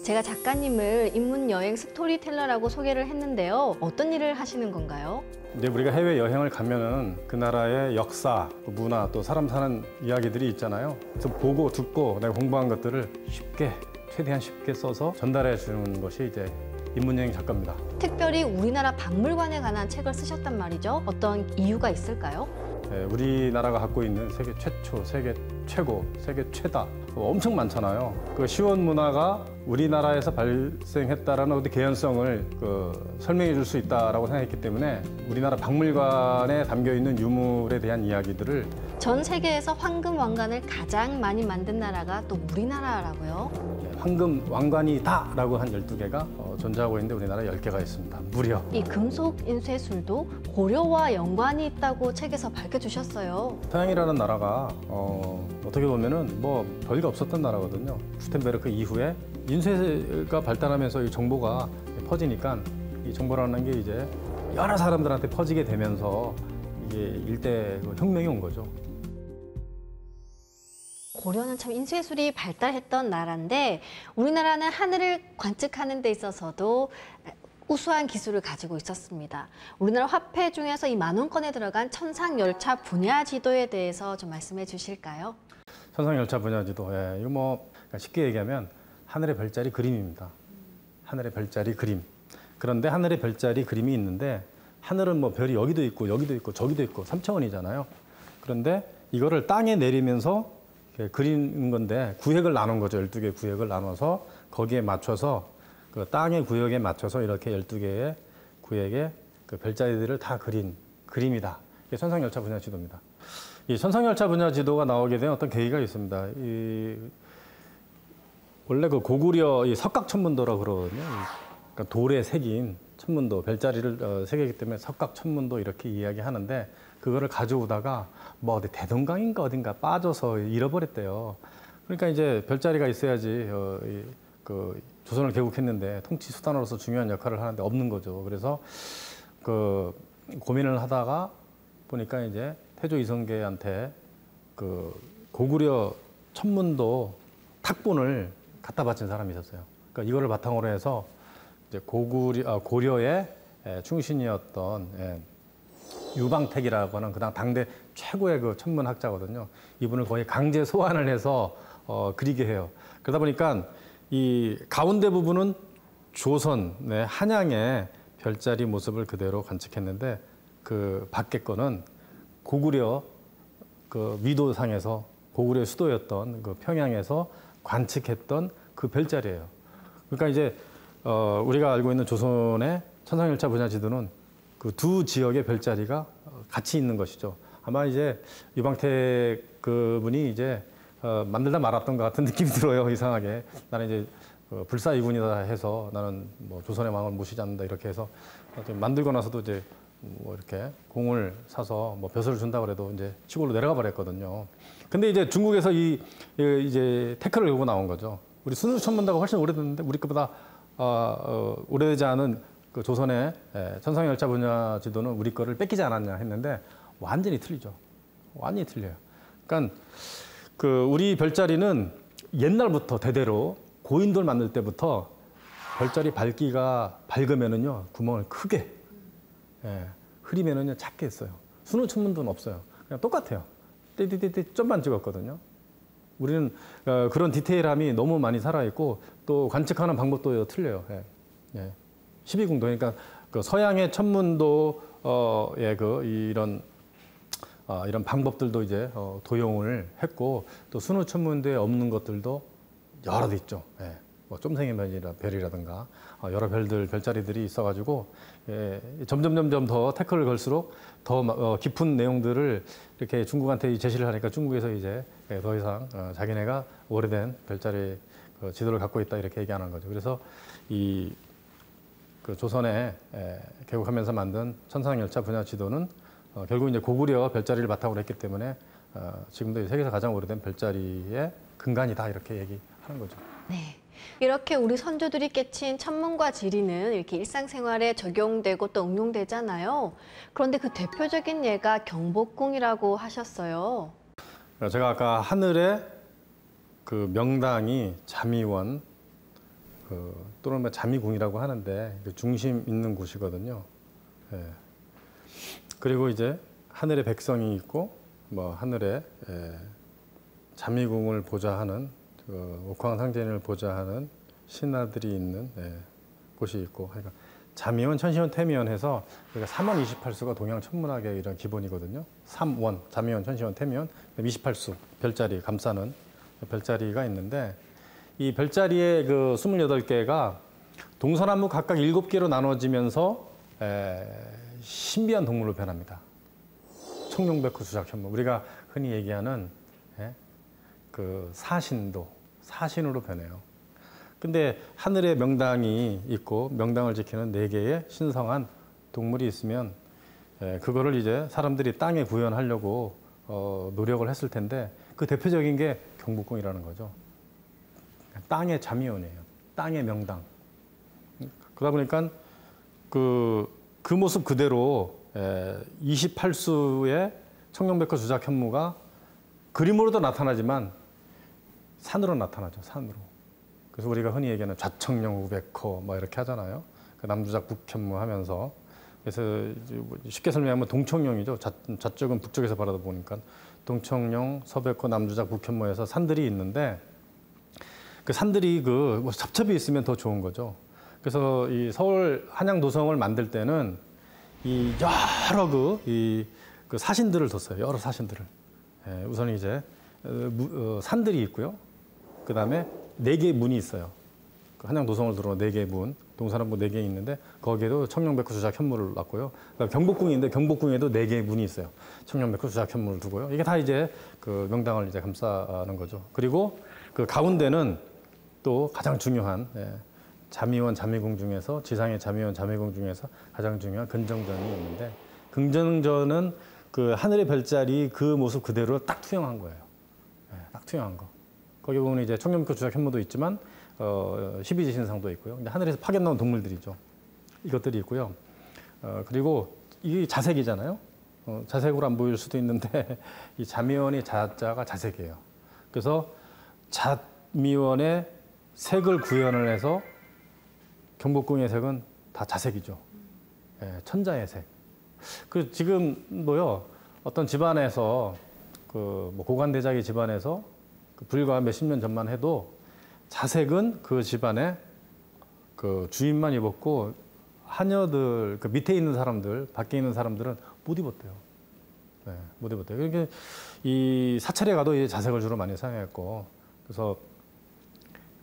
제가 작가님을 인문여행 스토리텔러라고 소개를 했는데요. 어떤 일을 하시는 건가요? 이제 우리가 해외 여행을 가면은 그 나라의 역사, 문화, 또 사람 사는 이야기들이 있잖아요. 그래서 보고 듣고 내가 공부한 것들을 최대한 쉽게 써서 전달해 주는 것이 이제 인문여행 작가입니다. 특별히 우리나라 박물관에 관한 책을 쓰셨단 말이죠. 어떤 이유가 있을까요? 우리나라가 갖고 있는 세계 최초, 세계 최고, 세계 최다 엄청 많잖아요. 그 시원 문화가 우리나라에서 발생했다라는 어떤 개연성을 설명해 줄 수 있다라고 생각했기 때문에 우리나라 박물관에 담겨 있는 유물에 대한 이야기들을 전 세계에서 황금 왕관을 가장 많이 만든 나라가 또 우리나라라고요. 황금 왕관이다라고 한 12개가 존재하고 있는데 우리나라 10개가 있습니다. 무려. 이 금속 인쇄술도 고려와 연관이 있다고 책에서 밝혀주셨어요. 서양이라는 나라가 어떻게 보면은 뭐 별게 없었던 나라거든요. 구텐베르크 이후에 인쇄가 발달하면서 이 정보가 퍼지니까 이 정보라는 게 이제 여러 사람들한테 퍼지게 되면서 이게 일대 혁명이 온 거죠. 고려는 참 인쇄술이 발달했던 나라인데 우리나라는 하늘을 관측하는 데 있어서도 우수한 기술을 가지고 있었습니다. 우리나라 화폐 중에서 이 만원권에 들어간 천상열차 분야지도에 대해서 좀 말씀해 주실까요? 천상열차 분야지도, 이거 뭐 쉽게 얘기하면 하늘의 별자리 그림입니다. 하늘의 별자리 그림. 그런데 하늘의 별자리 그림이 있는데 하늘은 뭐 별이 여기도 있고 여기도 있고 저기도 있고 3차원이잖아요. 그런데 이거를 땅에 내리면서 그리는 건데 구획을 나눈 거죠. 12개 구획을 나눠서 거기에 맞춰서 그 땅의 구역에 맞춰서 이렇게 12개의 구획의 그 별자리들을 다 그린 그림이다. 이게 천상열차 분야지도입니다. 이 천상열차 분야지도가 나오게 된 어떤 계기가 있습니다. 원래 그 고구려 이 석각천문도라고 그러거든요. 그러니까 돌에 새긴 천문도, 별자리를 새기기 때문에 석각천문도 이렇게 이야기하는데 그거를 가져오다가 뭐 어디 대동강인가 어딘가 빠져서 잃어버렸대요. 그러니까 이제 별자리가 있어야지 그 조선을 개국했는데 통치 수단으로서 중요한 역할을 하는데 없는 거죠. 그래서 그 고민을 하다가 보니까 이제 태조 이성계한테 그 고구려 천문도 탁본을 갖다 바친 사람이 있었어요. 그러니까 이거를 바탕으로 해서 이제 고려의 충신이었던 유방택이라고 하는 그당 당대 최고의 그 천문학자거든요. 이분을 거의 강제 소환을 해서 그리게 해요. 그러다 보니까 이 가운데 부분은 조선의 한양의 별자리 모습을 그대로 관측했는데 그 밖에 거는 고구려 그 위도상에서 고구려 수도였던 그 평양에서 관측했던 그 별자리예요. 그러니까 이제 우리가 알고 있는 조선의 천상열차 분야지도는 그 두 지역의 별자리가 같이 있는 것이죠. 아마 이제 유방택 그분이 이제 만들다 말았던 것 같은 느낌이 들어요. 이상하게 나는 이제 불사이군이다 해서 나는 뭐 조선의 왕을 모시지 않는다 이렇게 해서 만들고 나서도 이제 뭐 이렇게 공을 사서 뭐 벼슬을 준다 그래도 이제 시골로 내려가 버렸거든요. 근데 이제 중국에서 이제 태클을 걸고 나온 거죠. 우리 순수천문다가 훨씬 오래됐는데 우리 것보다 오래되지 않은 그 조선의 천상열차 분야지도는 우리 거를 뺏기지 않았냐 했는데 완전히 틀리죠. 완전히 틀려요. 그러니까 그 우리 별자리는 옛날부터 대대로 고인돌 만들 때부터 별자리 밝으면은요 구멍을 크게, 흐리면은요 작게 했어요. 순호천문도는 없어요. 그냥 똑같아요. 띠띠띠띠 점만 찍었거든요. 우리는 그런 디테일함이 너무 많이 살아있고 또 관측하는 방법도 틀려요. 12궁도 그러니까 그 서양의 천문도 이런 방법들도 이제 도용을 했고 또 순호천문도에 없는 것들도 여러 개 있죠. 뭐 쫌생의 별이라든가 여러 별자리들이 있어가지고 점점 더 태클을 걸수록 더 깊은 내용들을 이렇게 중국한테 제시를 하니까 중국에서 이제 더 이상 자기네가 오래된 별자리 지도를 갖고 있다 이렇게 얘기하는 거죠. 그래서 그 조선에 개국하면서 만든 천상열차 분야 지도는 결국 이제 고구려 별자리를 바탕으로 했기 때문에 지금도 세계에서 가장 오래된 별자리의 근간이다 이렇게 얘기하는 거죠. 네. 이렇게 우리 선조들이 깨친 천문과 지리는 이렇게 일상생활에 적용되고 또 응용되잖아요. 그런데 그 대표적인 예가 경복궁이라고 하셨어요. 제가 아까 하늘에 그 명당이 잠이원, 또는 뭐 자미궁이라고 하는데 그 중심 있는 곳이거든요. 예. 그리고 이제 하늘에 백성이 있고 뭐 하늘에 자미궁을 보자 하는 옥황상제인을 보자 하는 신하들이 있는 곳이 있고, 그러니까 자미원, 천시원, 태미원 해서 우리가 3원 28수가 동양 천문학의 이런 기본이거든요. 3원, 자미원, 천시원, 태미원, 28수 별자리 감싸는 별자리가 있는데, 이 별자리의 그 28개가 동서남북 각각 7개로 나눠지면서 신비한 동물로 변합니다. 청룡백호 주작현무, 우리가 흔히 얘기하는 그 사신으로 변해요. 근데 하늘에 명당이 있고 명당을 지키는 4개의 신성한 동물이 있으면 그거를 이제 사람들이 땅에 구현하려고 노력을 했을 텐데, 그 대표적인 게 경복궁이라는 거죠. 땅의 자미원이에요. 땅의 명당. 그러다 보니까 그 모습 그대로 28수의 청룡백호 주작현무가 그림으로도 나타나지만 산으로 나타나죠. 산으로. 그래서 우리가 흔히 얘기하는 좌청룡 우백호 뭐 이렇게 하잖아요. 그 남주작 북현무 하면서. 그래서 쉽게 설명하면 동청룡이죠. 좌쪽은 북쪽에서 바라보니까 동청룡, 서백호, 남주작, 북현무에서 산들이 있는데, 그 산들이 뭐 첩첩이 있으면 더 좋은 거죠. 그래서 이 서울 한양도성을 만들 때는 이 여러 그 사신들을 뒀어요. 여러 사신들을. 우선 이제 산들이 있고요. 그 다음에 4개의 문이 있어요. 한양도성을 들어오는 4개의 문, 동서남북 4개 있는데 거기에도 청룡백호 주작현무를 놨고요. 그러니까 경복궁인데 경복궁에도 4개의 문이 있어요. 청룡백호 주작현무를 두고요. 이게 다 이제 그 명당을 이제 감싸는 거죠. 그리고 그 가운데는 또 가장 중요한 자미원, 자미궁 중에서 지상의 자미원, 자미궁 중에서 가장 중요한 근정전이 있는데, 근정전은 그 하늘의 별자리 그 모습 그대로 딱 투영한 거예요. 딱 투영한 거. 거기 보면 이제 청룡백호 주작현무도 있지만 12지신상도 있고요. 근데 하늘에서 파견 나온 동물들이죠. 이것들이 있고요. 그리고 이게 자색이잖아요. 자색으로 안 보일 수도 있는데 이 자미원의 자자가 자색이에요. 그래서 자미원의 색을 구현을 해서 경복궁의 색은 다 자색이죠. 천자의 색. 그 지금도요, 어떤 집안에서 뭐 고관대작의 집안에서 불과 몇십 년 전만 해도 자색은 그 집안의 그 주인만 입었고 하녀들, 그 밑에 있는 사람들, 밖에 있는 사람들은 못 입었대요. 못 입었대요. 그러니까 이 사찰에 가도 이 자색을 주로 많이 사용했고, 그래서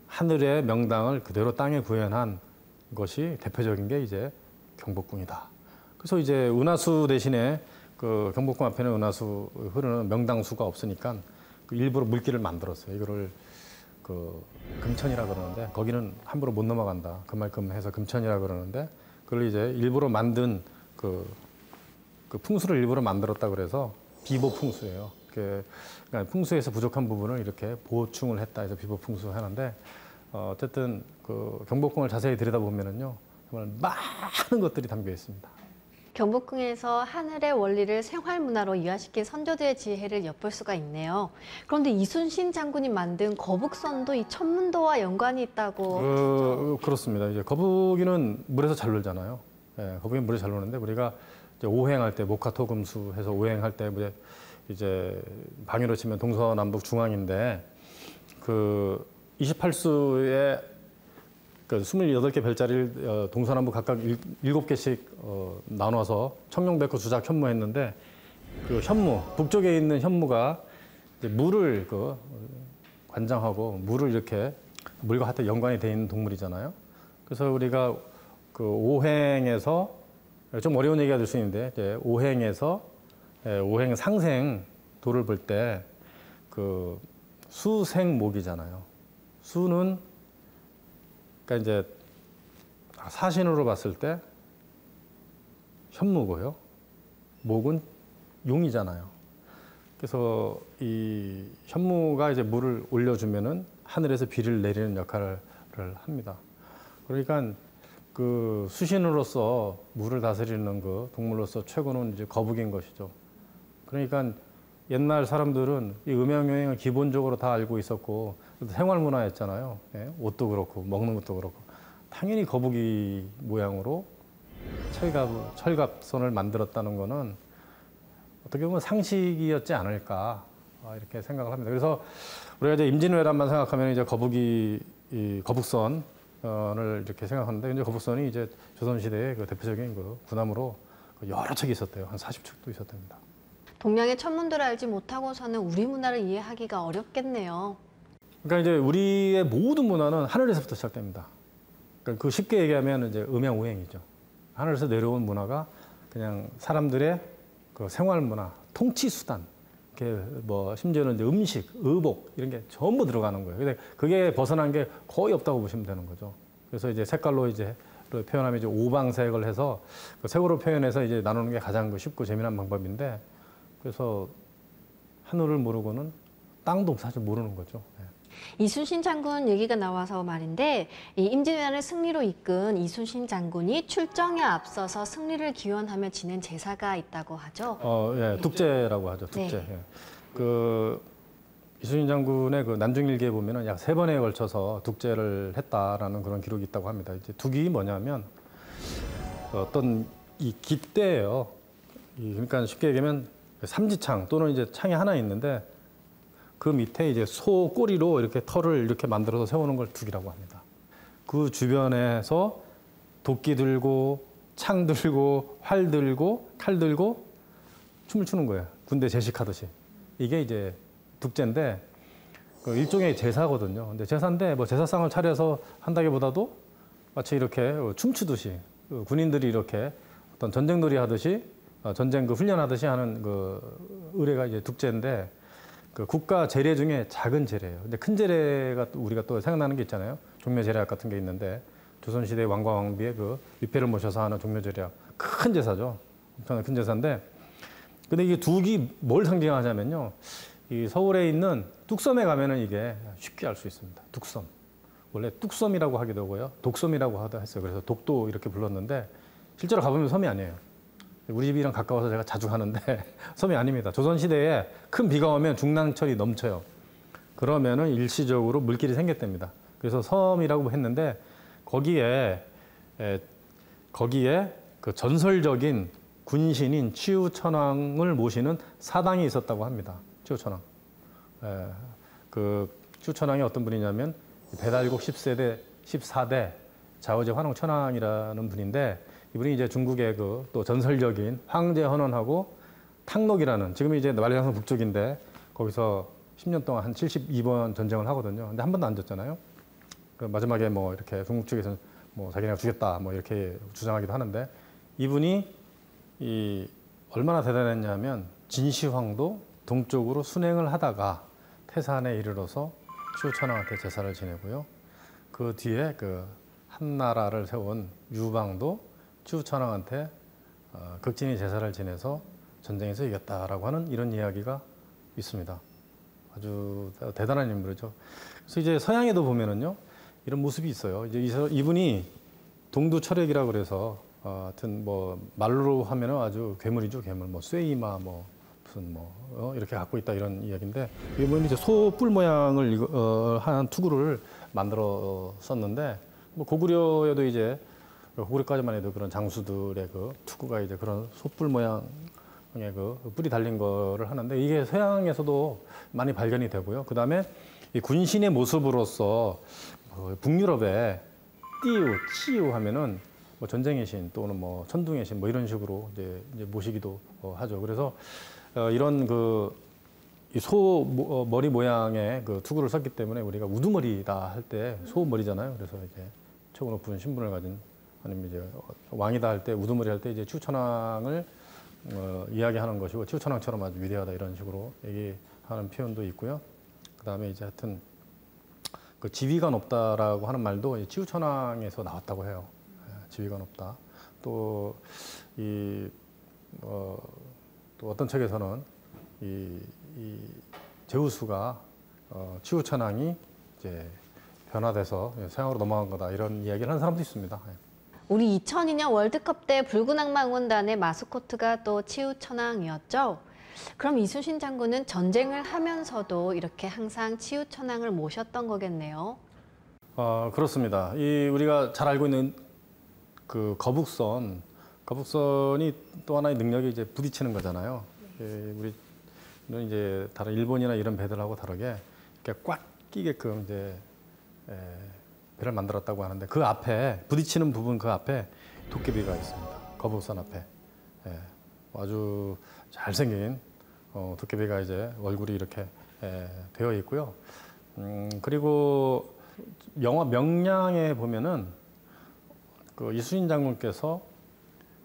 하늘의 명당을 그대로 땅에 구현한 것이 대표적인 게 이제 경복궁이다. 그래서 이제 은하수 대신에 그 경복궁 앞에는 은하수 흐르는 명당수가 없으니까 일부러 물길을 만들었어요. 이거를 그 금천이라 그러는데, 거기는 함부로 못 넘어간다. 그만큼 해서 금천이라 그러는데, 그걸 이제 일부러 만든 그 풍수를 일부러 만들었다 그래서 비보 풍수예요. 그러니까 풍수에서 부족한 부분을 이렇게 보충을 했다 해서 비보 풍수 하는데, 어쨌든 그 경복궁을 자세히 들여다보면은요, 정말 많은 것들이 담겨 있습니다. 경복궁에서 하늘의 원리를 생활문화로 이화시킨 선조들의 지혜를 엿볼 수가 있네요. 그런데 이순신 장군이 만든 거북선도 이 천문도와 연관이 있다고. 그렇습니다. 이제 거북이는 물에서 잘 놀잖아요. 거북이는 물에서 잘 노는데, 우리가 이제 오행할 때 목화토금수 해서 오행할 때 이제 방위로 치면 동서남북 중앙인데, 그 28수의 그 28개 별자리를 동서남북 각각 7개씩 나눠서 청룡백호 주작현무했는데, 그 현무, 북쪽에 있는 현무가 이제 물을 관장하고 물을 이렇게 물과 하여튼 연관이 돼 있는 동물이잖아요. 그래서 우리가 그 오행에서 좀 어려운 얘기가 될 수 있는데, 이제 오행에서 오행 상생 도를 볼 때 그 수생목이잖아요. 수는 그러니까 이제 사신으로 봤을 때 현무고요. 목은 용이잖아요. 그래서 이 현무가 이제 물을 올려주면은 하늘에서 비를 내리는 역할을 합니다. 그러니까 그 수신으로서 물을 다스리는 그 동물로서 최고는 이제 거북인 것이죠. 그러니까 옛날 사람들은 이 음양요행을 기본적으로 다 알고 있었고 생활문화였잖아요. 옷도 그렇고 먹는 것도 그렇고. 당연히 거북이 모양으로 철갑선을 만들었다는 거는 어떻게 보면 상식이었지 않을까 이렇게 생각을 합니다. 그래서 우리가 이제 임진왜란만 생각하면 이제 거북선을 이렇게 생각하는데 이제 거북선이 이제 조선시대의 그 대표적인 그 군함으로 여러 척이 있었대요. 한 40척도 있었답니다. 동양의 천문도를 알지 못하고서는 우리 문화를 이해하기가 어렵겠네요. 그러니까 이제 우리의 모든 문화는 하늘에서부터 시작됩니다. 그러니까 그 쉽게 얘기하면 이제 음양오행이죠. 하늘에서 내려온 문화가 그냥 사람들의 그 생활 문화, 통치 수단, 이렇게 뭐 심지어는 이제 음식, 의복 이런 게 전부 들어가는 거예요. 근데 그게 벗어난 게 거의 없다고 보시면 되는 거죠. 그래서 이제 색깔로 이제 표현하면 이제 오방색을 해서 그 색으로 표현해서 이제 나누는 게 가장 쉽고 재미난 방법인데, 그래서 하늘을 모르고는 땅도 사실 모르는 거죠. 네. 이순신 장군 얘기가 나와서 말인데, 이 임진왜란을 승리로 이끈 이순신 장군이 출정에 앞서서 승리를 기원하며 지낸 제사가 있다고 하죠. 예, tuk제라고 하죠. tuk제. 네. 예. 그 이순신 장군의 그 난중일기에 보면은 약 3번에 걸쳐서 tuk제를 했다라는 그런 기록이 있다고 합니다. 이제 tuk이 뭐냐면 어떤 이 깃대예요. 그러니까 쉽게 얘기하면 삼지창 또는 이제 창이 하나 있는데 그 밑에 이제 소 꼬리로 이렇게 털을 이렇게 만들어서 세우는 걸 tuk이라고 합니다. 그 주변에서 도끼 들고 창 들고 활 들고 칼 들고 춤을 추는 거예요. 군대 제식하듯이. 이게 이제 tuk제인데 그 일종의 제사거든요. 근데 제사인데 뭐 제사상을 차려서 한다기보다도 마치 이렇게 춤추듯이 군인들이 이렇게 어떤 전쟁놀이 하듯이 전쟁 그 훈련하듯이 하는 그 의례가 이제 tuk제인데, 그 국가 제례 중에 작은 제례예요. 근데 큰 제례가 또 우리가 또 생각나는 게 있잖아요. 종묘제례학 같은 게 있는데 조선시대 왕과 왕비의 그 위패를 모셔서 하는 종묘제례학, 큰 제사죠. 엄청나게 큰 제사인데, 근데 이게 tuk이 뭘 상징하냐면요. 이 서울에 있는 뚝섬에 가면은 이게 쉽게 알 수 있습니다. 뚝섬. 원래 뚝섬이라고 하기도 하고요. 독섬이라고 하다 했어요. 그래서 독도 이렇게 불렀는데 실제로 가보면 섬이 아니에요. 우리 집이랑 가까워서 제가 자주 가는데 섬이 아닙니다. 조선시대에 큰 비가 오면 중랑천이 넘쳐요. 그러면은 일시적으로 물길이 생겼답니다. 그래서 섬이라고 했는데 거기에 그 전설적인 군신인 치우천왕을 모시는 사당이 있었다고 합니다. 치우천왕. 그 치우천왕이 어떤 분이냐면 배달국 14대 자오제 환웅천왕이라는 분인데, 이분이 이제 중국의 그 또 전설적인 황제 헌원하고 탕록이라는, 지금 이제 만리장성 북쪽인데 거기서 10년 동안 한 72번 전쟁을 하거든요. 근데 한 번도 안 졌잖아요. 그 마지막에 뭐 이렇게 중국 측에서는 뭐 자기네가 죽였다 뭐 이렇게 주장하기도 하는데, 이분이 얼마나 대단했냐면 진시황도 동쪽으로 순행을 하다가 태산에 이르러서 치우천왕한테 제사를 지내고요. 그 뒤에 그 한나라를 세운 유방도 치우천왕한테 극진히 제사를 지내서 전쟁에서 이겼다라고 하는 이런 이야기가 있습니다. 아주 대단한 인물이죠. 그래서 이제 서양에도 보면은요, 이런 모습이 있어요. 이제 이분이 동두철액이라고 그래서 하여튼 뭐 말로 하면은 아주 괴물이죠, 괴물. 뭐 쇠이마 뭐 무슨 뭐 이렇게 갖고 있다 이런 이야기인데, 이분이 이제 소뿔 모양을 한 투구를 만들어 썼는데, 뭐 고구려에도 이제 고구려까지만 해도 그런 장수들의 그 투구가 이제 그런 소뿔 모양의 그 뿔이 달린 거를 하는데, 이게 서양에서도 많이 발견이 되고요. 그 다음에 이 군신의 모습으로서 북유럽에 치유 하면은 뭐 전쟁의 신 또는 뭐 천둥의 신 뭐 이런 식으로 이제 모시기도 하죠. 그래서 이런 소 머리 모양의 그 투구를 썼기 때문에 우리가 우두머리다 할 때 소 머리잖아요. 그래서 이제 최고 높은 신분을 가진, 아니면 이제 왕이다 할 때 우두머리 할 때 이제 치우천왕을 이야기하는 것이고, 치우천왕처럼 아주 위대하다 이런 식으로 얘기하는 표현도 있고요. 그 다음에 이제 하여튼 그 지위가 높다라고 하는 말도 치우천왕에서 나왔다고 해요. 지위가 높다. 또 또 어떤 책에서는 이 제우스가 치우천왕이 이제 변화돼서 서양으로 넘어간 거다 이런 이야기를 하는 사람도 있습니다. 우리 2002년 월드컵 때 붉은 악마 응원단의 마스코트가 또 치우천왕이었죠. 그럼 이순신 장군은 전쟁을 하면서도 이렇게 항상 치우천왕을 모셨던 거겠네요. 그렇습니다. 우리가 잘 알고 있는 그 거북선이 또 하나의 능력이 이제 부딪히는 거잖아요. 우리는 이제 다른 일본이나 이런 배들하고 다르게 이렇게 꽉 끼게끔 이제 배를 만들었다고 하는데 그 앞에 부딪히는 부분 그 앞에 도깨비가 있습니다. 거북선 앞에 아주 잘생긴 도깨비가 이제 얼굴이 이렇게 되어 있고요. 그리고 영화 명량에 보면은 그 이순신 장군께서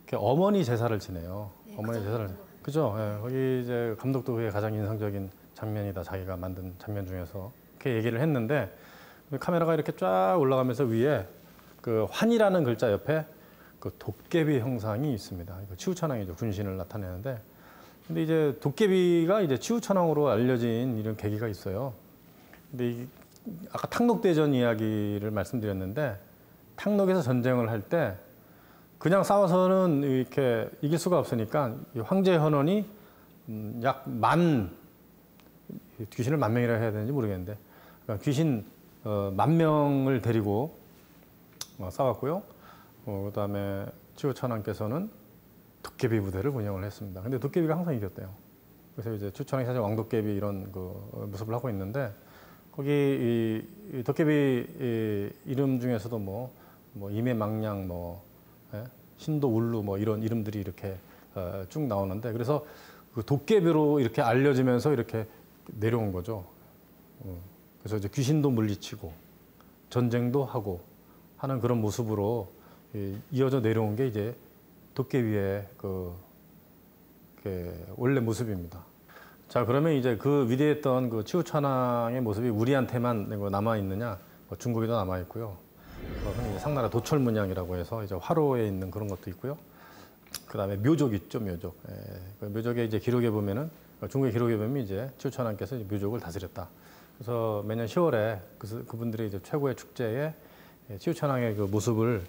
이렇게 어머니 제사를 지내요. 어머니 제사를 그죠? 거기 이제 감독도 그게 가장 인상적인 장면이다. 자기가 만든 장면 중에서 이렇게 얘기를 했는데 카메라가 이렇게 쫙 올라가면서 위에 그 환이라는 글자 옆에 그 도깨비 형상이 있습니다. 이거 치우천왕이죠. 군신을 나타내는데 근데 이제 도깨비가 이제 치우천왕으로 알려진 이런 계기가 있어요. 근데 아까 탕록대전 이야기를 말씀드렸는데 탕록에서 전쟁을 할 때 그냥 싸워서는 이렇게 이길 수가 없으니까 황제 현원이 약 귀신을 만 명이라 해야 되는지 모르겠는데 그러니까 귀신 10,000명을 데리고 싸웠고요. 그다음에 치우천왕께서는 도깨비 부대를 운영을 했습니다. 근데 도깨비가 항상 이겼대요. 그래서 이제 치우천왕이 사실 왕도깨비 이런 그 모습을 하고 있는데 거기 이 도깨비 이름 중에서도 뭐 임해망량 신도울루 이런 이름들이 이렇게 쭉 나오는데 그래서 그 도깨비로 이렇게 알려지면서 이렇게 내려온 거죠. 그래서 이제 귀신도 물리치고 전쟁도 하고 하는 그런 모습으로 이어져 내려온 게 이제 도깨비의 그 원래 모습입니다. 자, 그러면 이제 그 위대했던 그 치우천왕의 모습이 우리한테만 남아 있느냐? 중국에도 남아 있고요. 흔히 상나라 도철문양이라고 해서 이제 화로에 있는 그런 것도 있고요. 그다음에 묘족 있죠, 묘족. 그 묘족의 이제 기록에 보면은 중국의 기록에 보면 이제 치우천왕께서 묘족을 다스렸다. 그래서 매년 10월에 그분들이 이제 최고의 축제에 치우천왕의 그 모습을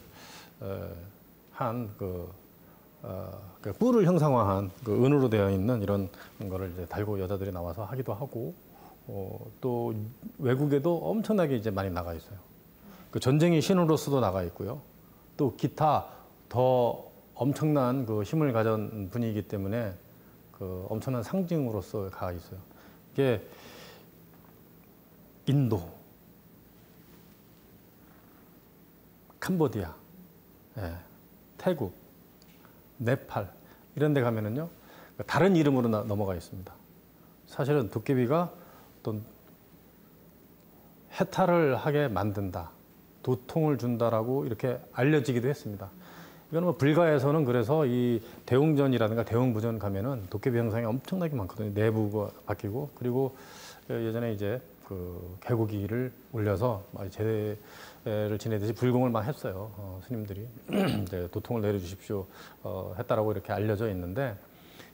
그 뿔을 형상화한 그 은으로 되어 있는 이런 거를 이제 달고 여자들이 나와서 하기도 하고 또 외국에도 엄청나게 이제 많이 나가 있어요. 그 전쟁의 신으로서도 나가 있고요. 또 기타 더 엄청난 그 힘을 가진 분이기 때문에 그 엄청난 상징으로서 가 있어요. 이게 인도, 캄보디아, 태국, 네팔 이런 데 가면은요 다른 이름으로 넘어가 있습니다. 사실은 도깨비가 어떤 해탈을 하게 만든다, 도통을 준다라고 이렇게 알려지기도 했습니다. 이거는 불가에서는 그래서 이 대웅전이라든가 대웅부전 가면은 도깨비 형상이 엄청나게 많거든요. 내부가 바뀌고 그리고 예전에 이제 그 개고기를 올려서 제를 지내듯이 불공을 막 했어요. 스님들이 이제 도통을 내려주십시오 했다라고 이렇게 알려져 있는데,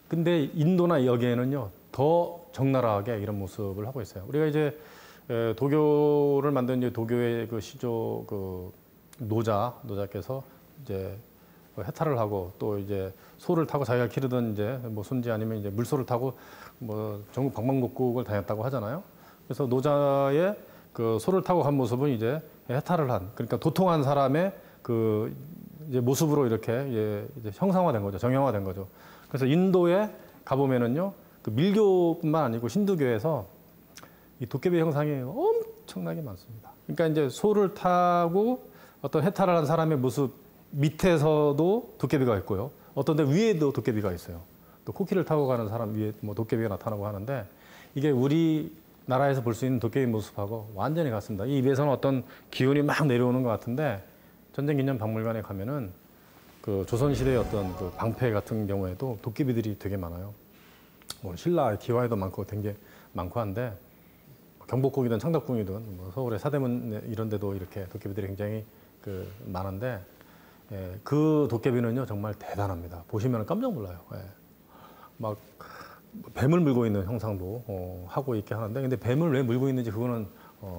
근데 인도나 여기에는요 더 적나라하게 이런 모습을 하고 있어요. 우리가 이제 도교를 만든 이제 도교의 그 시조 그 노자께서 이제 해탈을 하고 또 이제 소를 타고 자기가 기르던 이제 뭐 손지 아니면 이제 물소를 타고 뭐 전국 방방곡곡을 다녔다고 하잖아요. 그래서 노자의 그 소를 타고 간 모습은 이제 해탈을 한, 그러니까 도통한 사람의 그 이제 모습으로 이렇게 이제 형상화된 거죠. 정형화된 거죠. 그래서 인도에 가보면은요, 그 밀교뿐만 아니고 힌두교에서 이 도깨비 형상이 엄청나게 많습니다. 그러니까 이제 소를 타고 어떤 해탈을 한 사람의 모습 밑에서도 도깨비가 있고요. 어떤 데 위에도 도깨비가 있어요. 또 코끼리를 타고 가는 사람 위에 뭐 도깨비가 나타나고 하는데, 이게 우리나라에서 볼 수 있는 도깨비 모습하고 완전히 같습니다. 이 입에서는 어떤 기운이 막 내려오는 것 같은데, 전쟁기념박물관에 가면은 그 조선시대의 어떤 그 방패 같은 경우에도 도깨비들이 되게 많아요. 뭐 신라 기와에도 많고 되게 많고 한데, 경복궁이든 창덕궁이든 뭐 서울의 사대문 이런 데도 이렇게 도깨비들이 굉장히 그 많은데, 그 도깨비는요 정말 대단합니다. 보시면 깜짝 놀라요. 막 뱀을 물고 있는 형상도 하고 있게 하는데, 근데 뱀을 왜 물고 있는지 그거는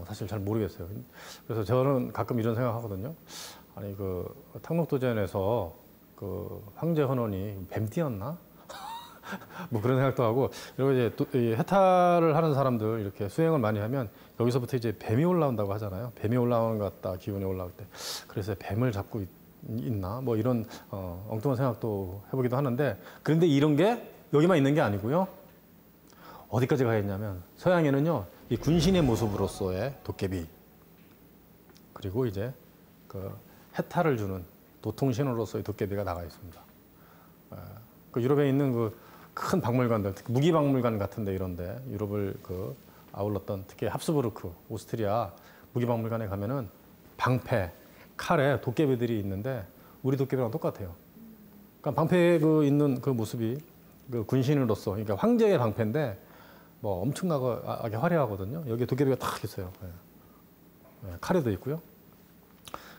사실 잘 모르겠어요. 그래서 저는 가끔 이런 생각하거든요. 아니 그 탕록도전에서 그 황제 헌원이 뱀띠였나? 뭐 그런 생각도 하고, 그리고 이제 이 해탈을 하는 사람들 이렇게 수행을 많이 하면 여기서부터 이제 뱀이 올라온다고 하잖아요. 뱀이 올라오는 것 같다, 기운이 올라올 때. 그래서 뱀을 잡고 있나? 뭐 이런 엉뚱한 생각도 해보기도 하는데, 그런데 이런 게 여기만 있는 게 아니고요. 어디까지 가겠냐면 서양에는요, 이 군신의 모습으로서의 도깨비, 그리고 이제 그 해탈을 주는 도통신으로서의 도깨비가 나가 있습니다. 그 유럽에 있는 그 큰 박물관들, 특히 무기박물관 같은데 이런데 유럽을 그 아울렀던 특히 합스부르크, 오스트리아 무기박물관에 가면은 방패, 칼에 도깨비들이 있는데 우리 도깨비랑 똑같아요. 그러니까 방패에 그 있는 그 모습이 그 군신으로서, 그러니까 황제의 방패인데 뭐 엄청나게 화려하거든요. 여기에 도깨비가 딱 있어요. 칼에도 있고요.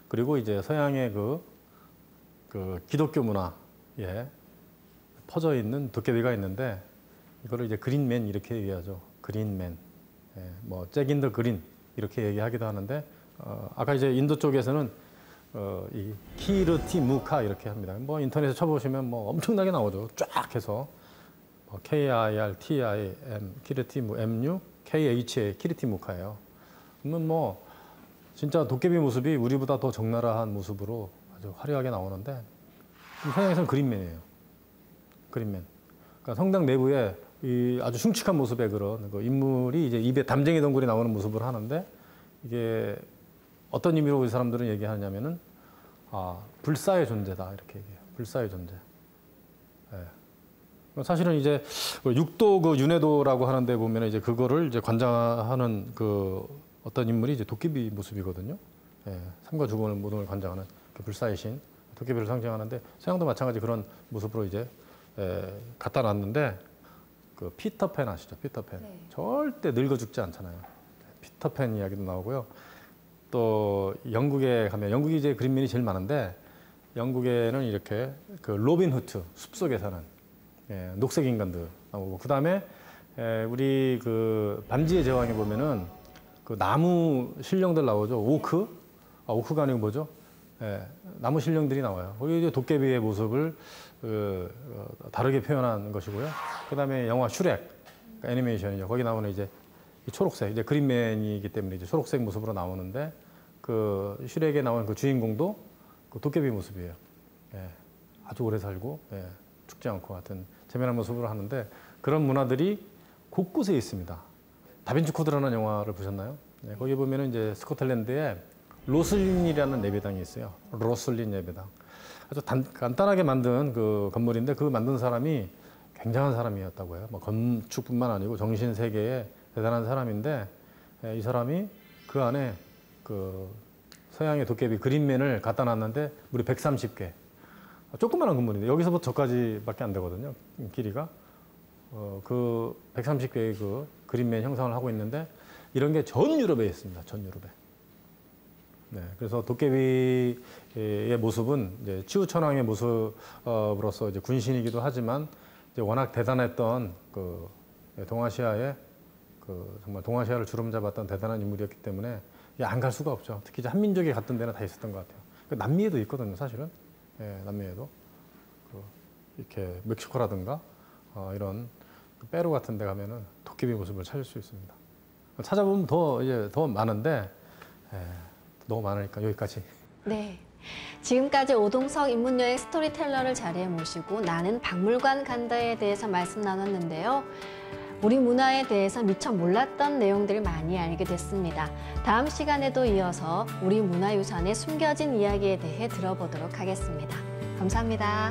그리고 이제 서양의 그 기독교 문화에 퍼져 있는 도깨비가 있는데 이거를 이제 그린맨 이렇게 얘기하죠. 그린맨. 뭐 잭인더 그린 이렇게 얘기하기도 하는데 아까 이제 인도 쪽에서는 이 키르티 무카 이렇게 합니다. 뭐 인터넷에 쳐보시면 뭐 엄청나게 나오죠. 쫙 해서 KIRTIM 키르티 MU KHA 키르티 무카예요. 그러면 뭐 진짜 도깨비 모습이 우리보다 더 적나라한 모습으로 아주 화려하게 나오는데 서양에서는 그린맨이에요. 그린맨. 그러니까 성당 내부에 이 아주 흉측한 모습의 그런 그 인물이 이제 입에 담쟁이 덩굴이 나오는 모습을 하는데 이게 어떤 의미로 이 사람들은 얘기하냐면은 불사의 존재다 이렇게 얘기해요. 불사의 존재. 사실은 이제 육도 그 윤회도라고 하는데 보면 이제 그거를 이제 관장하는 그 어떤 인물이 이제 도깨비 모습이거든요. 삶과 죽음을 모든 걸 관장하는 그 불사의 신, 도깨비를 상징하는데 서양도 마찬가지 그런 모습으로 이제 갖다 놨는데 그 피터팬 아시죠? 피터팬. 네. 절대 늙어 죽지 않잖아요. 피터팬 이야기도 나오고요. 또 영국에 가면 영국이 이제 그린맨이 제일 많은데 영국에는 이렇게 그 로빈 후드 숲속에 사는 녹색 인간들 나오고 그 다음에 우리 그 반지의 제왕에 보면은 그 나무 신령들 나오죠. 오크가 아니고 뭐죠? 나무 신령들이 나와요. 거기 이제 도깨비의 모습을 다르게 표현한 것이고요. 그 다음에 영화 슈렉, 그러니까 애니메이션이죠. 거기 나오는 이제 초록색, 이제 그린맨이기 때문에 이제 초록색 모습으로 나오는데 그 슈렉에 나오는 그 주인공도 그 도깨비 모습이에요. 아주 오래 살고 죽지 않고 하여튼 재미난 모습으로 하는데 그런 문화들이 곳곳에 있습니다. 다빈치 코드라는 영화를 보셨나요? 거기 보면은 이제 스코틀랜드에 로슬린이라는 예배당이 있어요. 로슬린 예배당. 아주 간단하게 만든 그 건물인데 그 만든 사람이 굉장한 사람이었다고 해요. 뭐 건축뿐만 아니고 정신 세계에 대단한 사람인데 이 사람이 그 안에 그 서양의 도깨비 그린맨을 갖다 놨는데 무려 130개. 조그마한 건물인데 여기서부터 저까지밖에 안 되거든요. 길이가. 그 130개의 그 그린맨 형상을 하고 있는데 이런 게 전 유럽에 있습니다. 전 유럽에. 그래서 도깨비의 모습은 이제 치우천왕의 모습으로서 이제 군신이기도 하지만 이제 워낙 대단했던 그 동아시아의 그 정말 동아시아를 주름잡았던 대단한 인물이었기 때문에 안 갈 수가 없죠. 특히 이제 한민족이 갔던 데는 다 있었던 것 같아요. 남미에도 있거든요, 사실은. 남미에도 이렇게 멕시코라든가 이런 페루 같은 데 가면은 도깨비 모습을 찾을 수 있습니다. 찾아보면 더 많은데 너무 많으니까 여기까지. 네. 지금까지 오동석 인문여행 스토리텔러를 자리에 모시고 나는 박물관 간다에 대해서 말씀 나눴는데요. 우리 문화에 대해서 미처 몰랐던 내용들을 많이 알게 됐습니다. 다음 시간에도 이어서 우리 문화유산의 숨겨진 이야기에 대해 들어보도록 하겠습니다. 감사합니다.